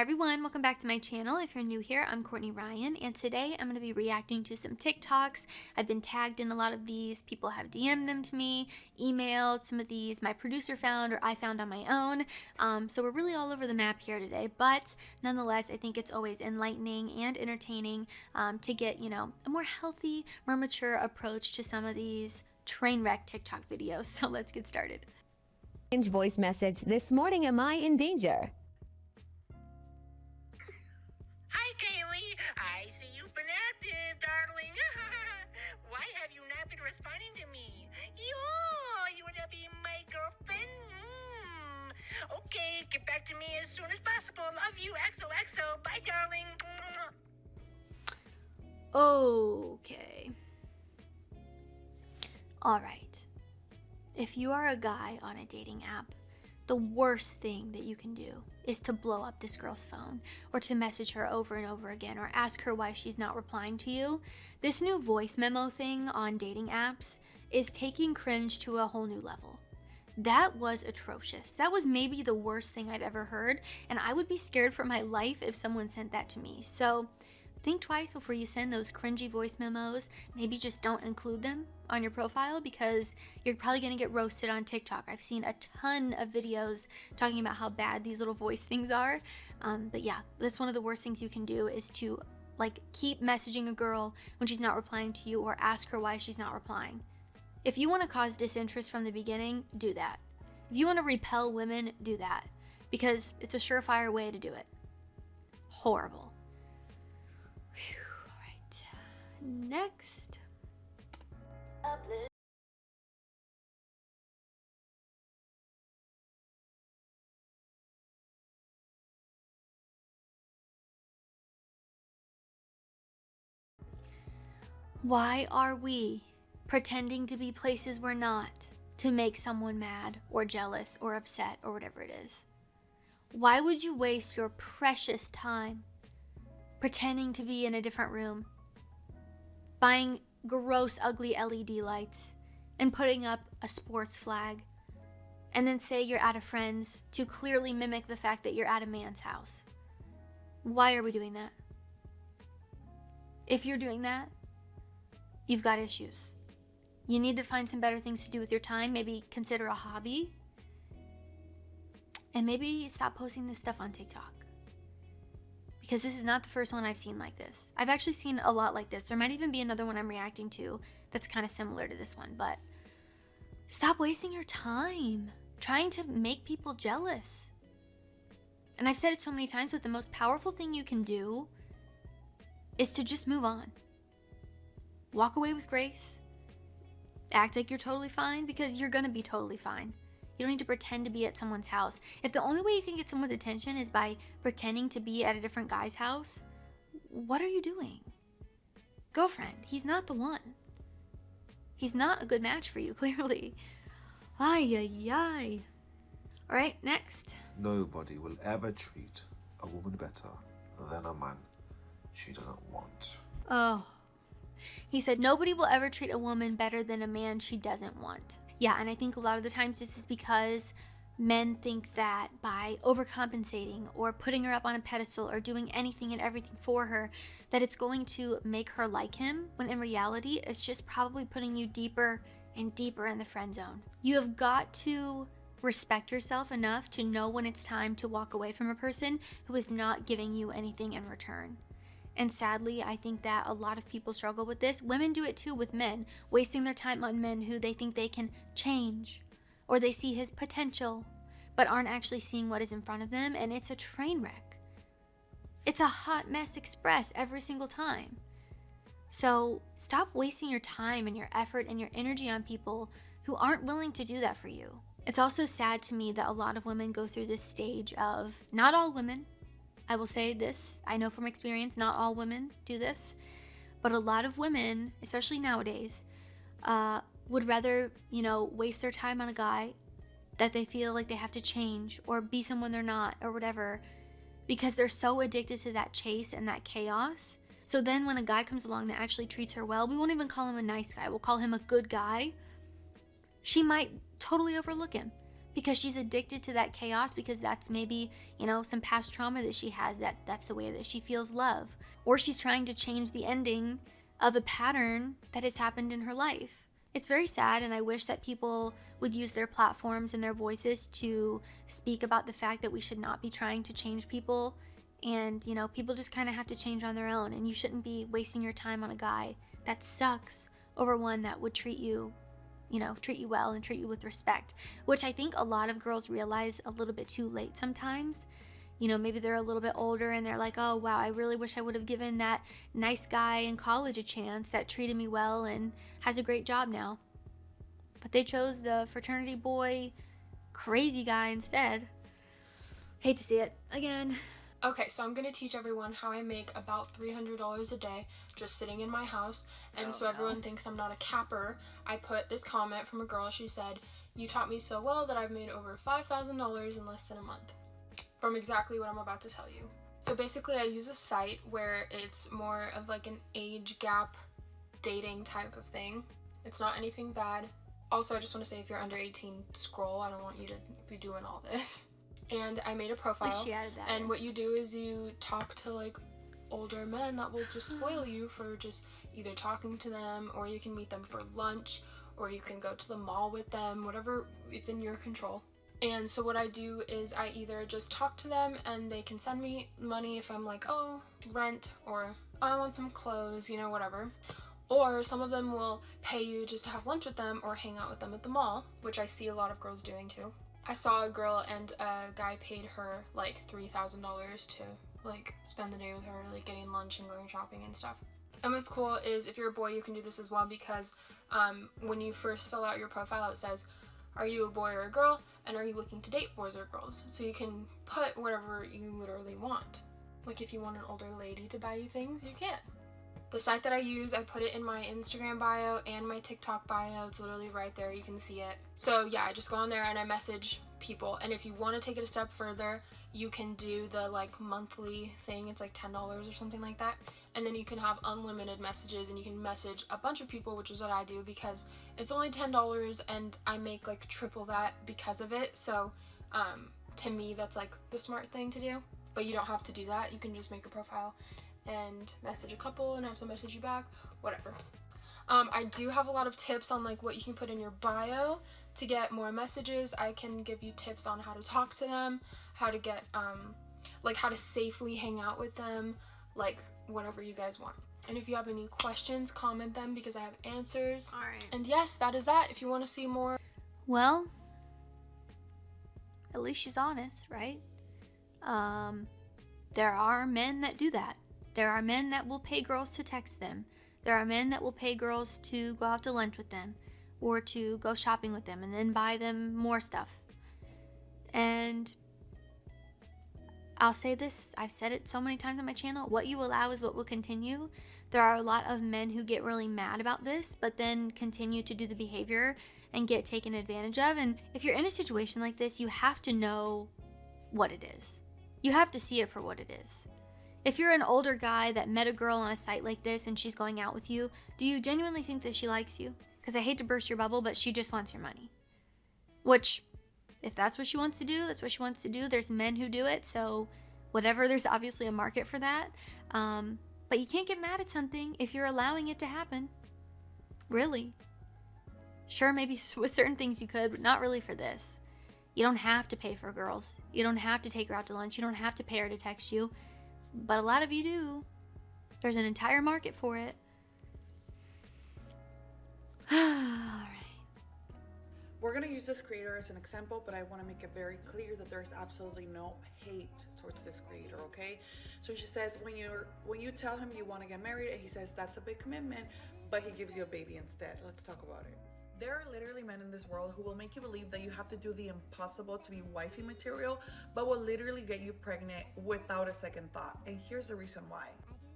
Hi everyone, welcome back to my channel. If you're new here, I'm Courtney Ryan, and today I'm going to be reacting to some TikToks. I've been tagged in a lot of these. People have DM'd them to me, emailed some of these my producer found or I found on my own. So we're really all over the map here today, but nonetheless, I think it's always enlightening and entertaining to get, a more healthy, more mature approach to some of these train wreck TikTok videos. So let's get started. Binge voice message this morning. Am I in danger? Hi, Kaylee. I see you've been active, darling. Why have you not been responding to me? You wanna be my girlfriend? Okay, get back to me as soon as possible. Love you. XOXO. Bye, darling. Okay. All right. If you are a guy on a dating app, the worst thing that you can do is to blow up this girl's phone or to message her over and over again or ask her why she's not replying to you. This new voice memo thing on dating apps is taking cringe to a whole new level. That was atrocious. That was maybe the worst thing I've ever heard, and I would be scared for my life if someone sent that to me. So think twice before you send those cringy voice memos. Maybe just don't include them on your profile because you're probably going to get roasted on TikTok. I've seen a ton of videos talking about how bad these little voice things are. But yeah, that's one of the worst things you can do is to keep messaging a girl when she's not replying to you or ask her why she's not replying. If you want to cause disinterest from the beginning, do that. If you want to repel women, do that because it's a surefire way to do it. Horrible. All right, next. Why are we pretending to be places we're not to make someone mad or jealous or upset or whatever it is? Why would you waste your precious time pretending to be in a different room, buying gross, ugly LED lights, and putting up a sports flag, and then say you're at a friend's to clearly mimic the fact that you're at a man's house? Why are we doing that? If you're doing that, you've got issues. You need to find some better things to do with your time. Maybe consider a hobby. And maybe stop posting this stuff on TikTok. Because this is not the first one I've seen like this. I've actually seen a lot like this. There might even be another one I'm reacting to that's kind of similar to this one. But stop wasting your time trying to make people jealous. And I've said it so many times, but the most powerful thing you can do is to just move on. Walk away with grace. Act like you're totally fine because you're gonna be totally fine. You don't need to pretend to be at someone's house. If the only way you can get someone's attention is by pretending to be at a different guy's house, what are you doing? Girlfriend, he's not the one. He's not a good match for you, clearly. Ay, ay, ay. All right, next. Nobody will ever treat a woman better than a man she doesn't want. Oh. He said, nobody will ever treat a woman better than a man she doesn't want. Yeah, and I think a lot of the times this is because men think that by overcompensating or putting her up on a pedestal or doing anything and everything for her, that it's going to make her like him, when in reality, it's just probably putting you deeper and deeper in the friend zone. You have got to respect yourself enough to know when it's time to walk away from a person who is not giving you anything in return. And sadly, I think that a lot of people struggle with this. Women do it too with men, wasting their time on men who they think they can change, or they see his potential, but aren't actually seeing what is in front of them, and it's a train wreck. It's a hot mess express every single time. So stop wasting your time and your effort and your energy on people who aren't willing to do that for you. It's also sad to me that a lot of women go through this stage of, not all women, I will say this, I know from experience, not all women do this, but a lot of women, especially nowadays, would rather, waste their time on a guy that they feel like they have to change or be someone they're not or whatever, because they're so addicted to that chase and that chaos. So then when a guy comes along that actually treats her well, we won't even call him a nice guy, we'll call him a good guy. She might totally overlook him, because she's addicted to that chaos, because that's maybe, some past trauma that she has, that's the way that she feels love. Or she's trying to change the ending of a pattern that has happened in her life. It's very sad, and I wish that people would use their platforms and their voices to speak about the fact that we should not be trying to change people. And, people just kind of have to change on their own, and you shouldn't be wasting your time on a guy that sucks over one that would treat you well and treat you with respect, which I think a lot of girls realize a little bit too late sometimes. Maybe they're a little bit older and they're like, oh wow, I really wish I would have given that nice guy in college a chance that treated me well and has a great job now. But they chose the fraternity boy crazy guy instead. Hate to see it again. Okay, so I'm gonna teach everyone how I make about $300 a day just sitting in my house. And everyone thinks I'm not a capper, I put this comment from a girl. She said, "You taught me so well that I've made over $5,000 in less than a month." From exactly what I'm about to tell you. So basically I use a site where it's more of like an age gap dating type of thing. It's not anything bad. Also, I just want to say, if you're under 18, scroll. I don't want you to be doing all this. And I made a profile. At least she added that. And what you do is you talk to like older men that will just spoil you for just either talking to them, or you can meet them for lunch, or you can go to the mall with them, whatever, it's in your control. And so what I do is I either just talk to them and they can send me money if I'm like, oh, rent, or I want some clothes, whatever. Or some of them will pay you just to have lunch with them or hang out with them at the mall, which I see a lot of girls doing too. I saw a girl and a guy paid her like $3,000 to like spend the day with her, like getting lunch and going shopping and stuff. And what's cool is if you're a boy, you can do this as well, because when you first fill out your profile, it says, are you a boy or a girl, and are you looking to date boys or girls? So you can put whatever you literally want. Like if you want an older lady to buy you things, you can. The site that I use, I put it in my Instagram bio and my TikTok bio. It's literally right there, you can see it. So yeah, I just go on there and I message people. And if you want to take it a step further, you can do the like monthly thing. It's like $10 or something like that. And then you can have unlimited messages and you can message a bunch of people, which is what I do because it's only $10 and I make like triple that because of it. So to me, that's like the smart thing to do. But you don't have to do that. You can just make a profile and message a couple and have some message you back, whatever. I do have a lot of tips on like what you can put in your bio to get more messages. I can give you tips on how to talk to them, how to get like how to safely hang out with them, like whatever you guys want. And if you have any questions, comment them because I have answers. All right. And yes, that is that. If you want to see more, Well, at least she's honest, right? There are men that do that. There are men that will pay girls to text them. There are men that will pay girls to go out to lunch with them or to go shopping with them and then buy them more stuff. And I'll say this, I've said it so many times on my channel, what you allow is what will continue. There are a lot of men who get really mad about this, but then continue to do the behavior and get taken advantage of. And if you're in a situation like this, you have to know what it is. You have to see it for what it is. If you're an older guy that met a girl on a site like this and she's going out with you, do you genuinely think that she likes you? Because I hate to burst your bubble, but she just wants your money. Which, if that's what she wants to do, that's what she wants to do. There's men who do it, so whatever, there's obviously a market for that. But you can't get mad at something if you're allowing it to happen. Really. Sure, maybe with certain things you could, but not really for this. You don't have to pay for girls. You don't have to take her out to lunch. You don't have to pay her to text you. But a lot of you do. There's an entire market for it. Alright. We're going to use this creator as an example, but I want to make it very clear that there's absolutely no hate towards this creator, okay? So she says when you tell him you want to get married, and he says that's a big commitment, but he gives you a baby instead. Let's talk about it. There are literally men in this world who will make you believe that you have to do the impossible to be wifey material, but will literally get you pregnant without a second thought. And here's the reason why.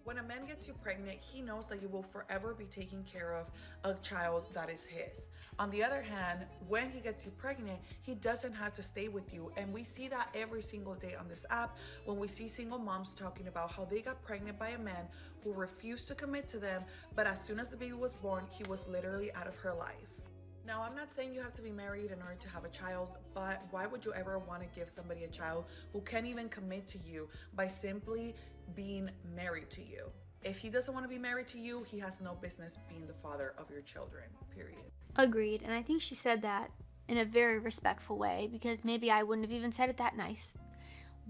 When a man gets you pregnant, he knows that you will forever be taking care of a child that is his. On the other hand, when he gets you pregnant, he doesn't have to stay with you. And we see that every single day on this app when we see single moms talking about how they got pregnant by a man who refused to commit to them, but as soon as the baby was born, he was literally out of her life. Now, I'm not saying you have to be married in order to have a child, but why would you ever want to give somebody a child who can't even commit to you by simply being married to you? If he doesn't want to be married to you, he has no business being the father of your children, period. Agreed. And I think she said that in a very respectful way, because maybe I wouldn't have even said it that nice.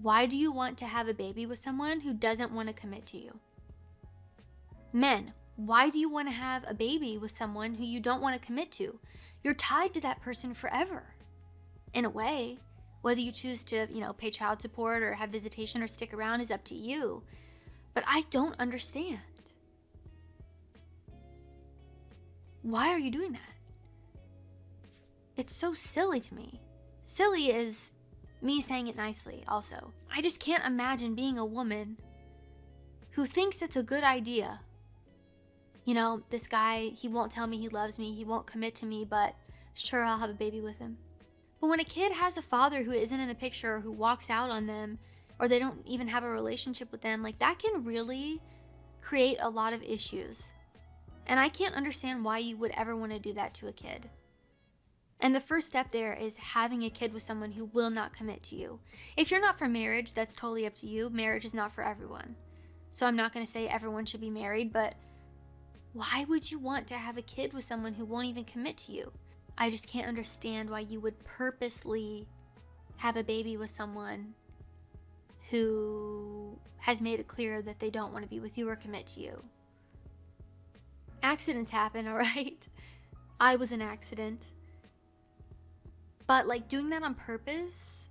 Why do you want to have a baby with someone who doesn't want to commit to you? Men, why do you want to have a baby with someone who you don't want to commit to? You're tied to that person forever. In a way, whether you choose to, pay child support or have visitation or stick around is up to you. But I don't understand. Why are you doing that? It's so silly to me. Silly is me saying it nicely, also. I just can't imagine being a woman who thinks it's a good idea. This guy, he won't tell me he loves me, he won't commit to me, but sure, I'll have a baby with him. But when a kid has a father who isn't in the picture or who walks out on them, or they don't even have a relationship with them, that can really create a lot of issues. And I can't understand why you would ever want to do that to a kid. And the first step there is having a kid with someone who will not commit to you. If you're not for marriage, that's totally up to you. Marriage is not for everyone. So I'm not going to say everyone should be married, but why would you want to have a kid with someone who won't even commit to you? I just can't understand why you would purposely have a baby with someone who has made it clear that they don't want to be with you or commit to you. Accidents happen, all right? I was an accident. But doing that on purpose,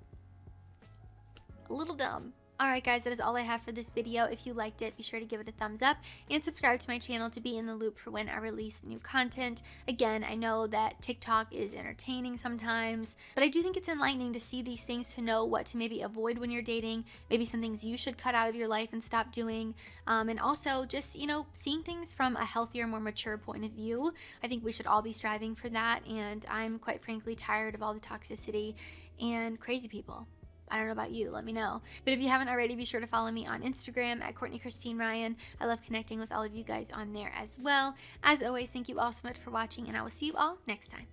a little dumb. Alright guys, that is all I have for this video. If you liked it, be sure to give it a thumbs up and subscribe to my channel to be in the loop for when I release new content. Again, I know that TikTok is entertaining sometimes, but I do think it's enlightening to see these things, to know what to maybe avoid when you're dating, maybe some things you should cut out of your life and stop doing, and also just, seeing things from a healthier, more mature point of view. I think we should all be striving for that, and I'm quite frankly tired of all the toxicity and crazy people. I don't know about you, let me know. But if you haven't already, be sure to follow me on Instagram at Courtney Christine Ryan. I love connecting with all of you guys on there as well. As always, thank you all so much for watching, and I will see you all next time.